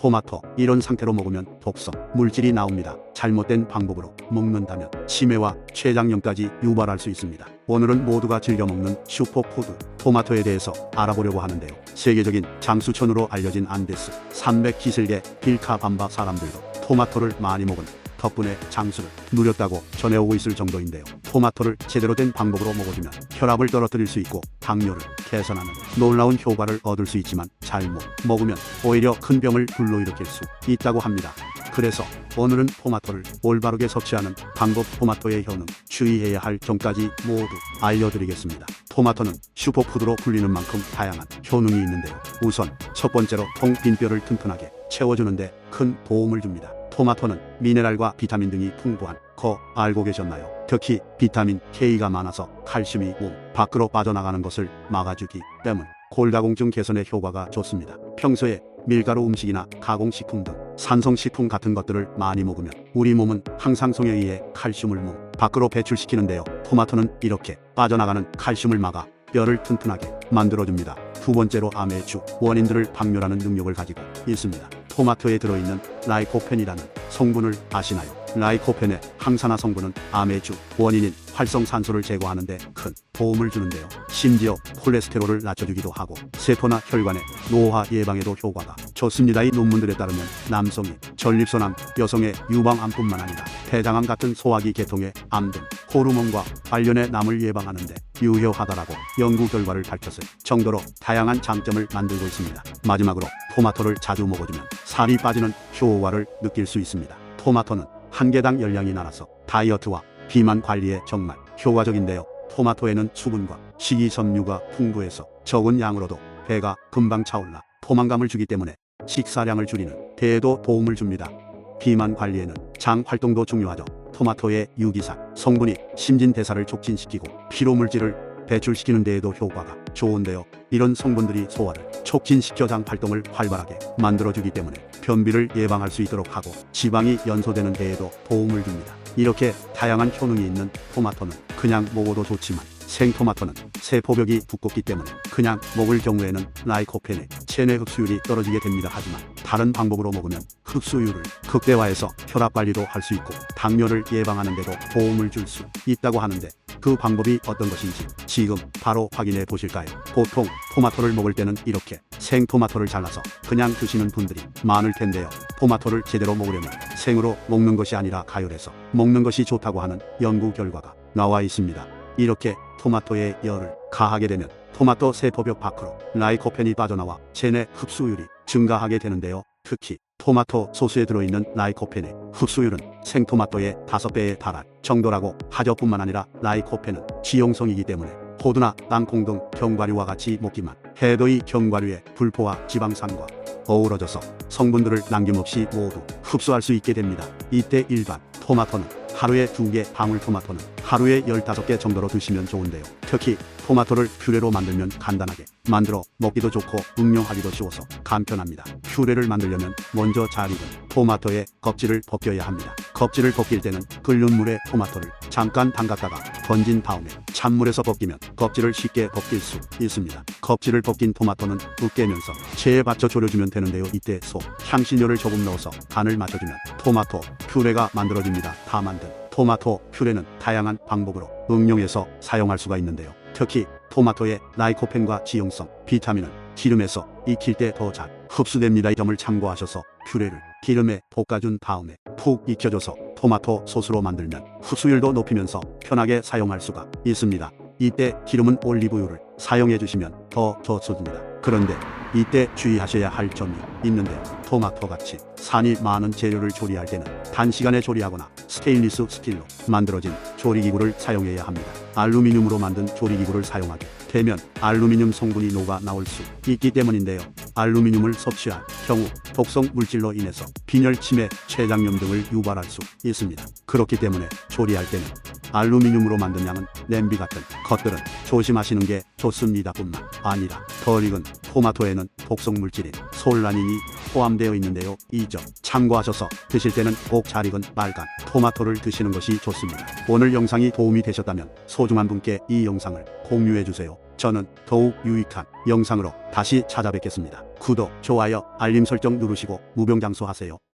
토마토 이런 상태로 먹으면 독성 물질이 나옵니다. 잘못된 방법으로 먹는다면 치매와 췌장염까지 유발할 수 있습니다. 오늘은 모두가 즐겨 먹는 슈퍼푸드 토마토에 대해서 알아보려고 하는데요. 세계적인 장수천으로 알려진 안데스 산맥 기슭의 빌카밤바 사람들도 토마토를 많이 먹은 덕분에 장수를 누렸다고 전해오고 있을 정도인데요. 토마토를 제대로 된 방법으로 먹어주면 혈압을 떨어뜨릴 수 있고 당뇨를 개선하는 놀라운 효과를 얻을 수 있지만 잘못 먹으면 오히려 큰 병을 불러일으킬 수 있다고 합니다. 그래서 오늘은 토마토를 올바르게 섭취하는 방법, 토마토의 효능, 주의해야 할 점까지 모두 알려드리겠습니다. 토마토는 슈퍼푸드로 불리는 만큼 다양한 효능이 있는데요. 우선 첫 번째로 빈뼈를 튼튼하게 채워주는데 큰 도움을 줍니다. 토마토는 미네랄과 비타민 등이 풍부한 거 알고 계셨나요? 특히 비타민 K가 많아서 칼슘이 몸 밖으로 빠져나가는 것을 막아주기 때문 골다공증 개선에 효과가 좋습니다. 평소에 밀가루 음식이나 가공식품 등 산성식품 같은 것들을 많이 먹으면 우리 몸은 항상성에 의해 칼슘을 몸 밖으로 배출시키는데요. 토마토는 이렇게 빠져나가는 칼슘을 막아 뼈를 튼튼하게 만들어줍니다. 두 번째로 암의 주 원인들을 박멸하는 능력을 가지고 있습니다. 토마토에 들어있는 라이코펜이라는 성분을 아시나요? 라이코펜의 항산화 성분은 암의 주 원인인 활성산소를 제거하는 데 큰 도움을 주는데요. 심지어 콜레스테롤을 낮춰주기도 하고 세포나 혈관의 노화 예방에도 효과가 좋습니다. 이 논문들에 따르면 남성이 전립선암, 여성의 유방암뿐만 아니라 대장암 같은 소화기 계통의 암 등 호르몬과 관련의 암을 예방하는 데 유효하다라고 연구 결과를 밝혔을 정도로 다양한 장점을 만들고 있습니다. 마지막으로 토마토를 자주 먹어주면 살이 빠지는 효과를 느낄 수 있습니다. 토마토는 한 개당 열량이 낮아서 다이어트와 비만 관리에 정말 효과적인데요. 토마토에는 수분과 식이섬유가 풍부해서 적은 양으로도 배가 금방 차올라 포만감을 주기 때문에 식사량을 줄이는 데에도 도움을 줍니다. 비만 관리에는 장 활동도 중요하죠. 토마토의 유기산 성분이 신진대사를 촉진시키고 피로물질을 배출시키는 데에도 효과가 좋은데요. 이런 성분들이 소화를 촉진시켜 장 활동을 활발하게 만들어주기 때문에 변비를 예방할 수 있도록 하고 지방이 연소되는 데에도 도움을 줍니다. 이렇게 다양한 효능이 있는 토마토는 그냥 먹어도 좋지만 생토마토는 세포벽이 두껍기 때문에 그냥 먹을 경우에는 라이코펜의 체내 흡수율이 떨어지게 됩니다. 하지만 다른 방법으로 먹으면 흡수율을 극대화해서 혈압 관리도 할 수 있고 당뇨를 예방하는 데도 도움을 줄 수 있다고 하는데 그 방법이 어떤 것인지 지금 바로 확인해 보실까요? 보통 토마토를 먹을 때는 이렇게 생토마토를 잘라서 그냥 드시는 분들이 많을 텐데요. 토마토를 제대로 먹으려면 생으로 먹는 것이 아니라 가열해서 먹는 것이 좋다고 하는 연구 결과가 나와 있습니다. 이렇게 토마토에 열을 가하게 되면 토마토 세포벽 밖으로 라이코펜이 빠져나와 체내 흡수율이 증가하게 되는데요. 특히 토마토 소스에 들어있는 라이코펜의 흡수율은 생토마토의 5배에 달할 정도라고 하죠. 뿐만 아니라 라이코펜은 지용성이기 때문에 호두나 땅콩 등 견과류와 같이 먹기만 해도 이 견과류의 불포화 지방산과 어우러져서 성분들을 남김없이 모두 흡수할 수 있게 됩니다. 이때 일반 토마토는 하루에 2개, 방울토마토는 하루에 15개 정도로 드시면 좋은데요. 특히 토마토를 퓨레로 만들면 간단하게 만들어 먹기도 좋고 응용하기도 쉬워서 간편합니다. 퓨레를 만들려면 먼저 잘 익은 토마토의 껍질을 벗겨야 합니다. 껍질을 벗길 때는 끓는 물에 토마토를 잠깐 담갔다가 건진 다음에 찬물에서 벗기면 껍질을 쉽게 벗길 수 있습니다. 껍질을 벗긴 토마토는 으깨면서 체에 받쳐 졸여주면 되는데요. 이때 소, 향신료를 조금 넣어서 간을 맞춰주면 토마토 퓨레가 만들어집니다. 다 만든 토마토 퓨레는 다양한 방법으로 응용해서 사용할 수가 있는데요. 특히 토마토의 라이코펜과 지용성, 비타민은 기름에서 익힐 때 더 잘 흡수됩니다. 이 점을 참고하셔서 퓨레를 기름에 볶아준 다음에 푹 익혀줘서 토마토 소스로 만들면 흡수율도 높이면서 편하게 사용할 수가 있습니다. 이때 기름은 올리브유를 사용해 주시면 더 좋습니다. 그런데 이때 주의하셔야 할 점이 있는데 토마토같이 산이 많은 재료를 조리할 때는 단시간에 조리하거나 스테인리스 스틸로 만들어진 조리기구를 사용해야 합니다. 알루미늄으로 만든 조리기구를 사용하게 되면 알루미늄 성분이 녹아 나올 수 있기 때문인데요. 알루미늄을 섭취할 경우 독성 물질로 인해서 빈혈, 치매, 췌장염 등을 유발할 수 있습니다. 그렇기 때문에 조리할 때는 알루미늄으로 만든 양은 냄비 같은 것들은 조심하시는 게 좋습니다. 뿐만 아니라 덜 익은 토마토에는 독성 물질인 솔라닌이 포함되어 있는데요. 이 점 참고하셔서 드실 때는 꼭 잘 익은 빨간 토마토를 드시는 것이 좋습니다. 오늘 영상이 도움이 되셨다면 소중한 분께 이 영상을 공유해 주세요. 저는 더욱 유익한 영상으로 다시 찾아뵙겠습니다. 구독, 좋아요, 알림 설정 누르시고 무병장수하세요.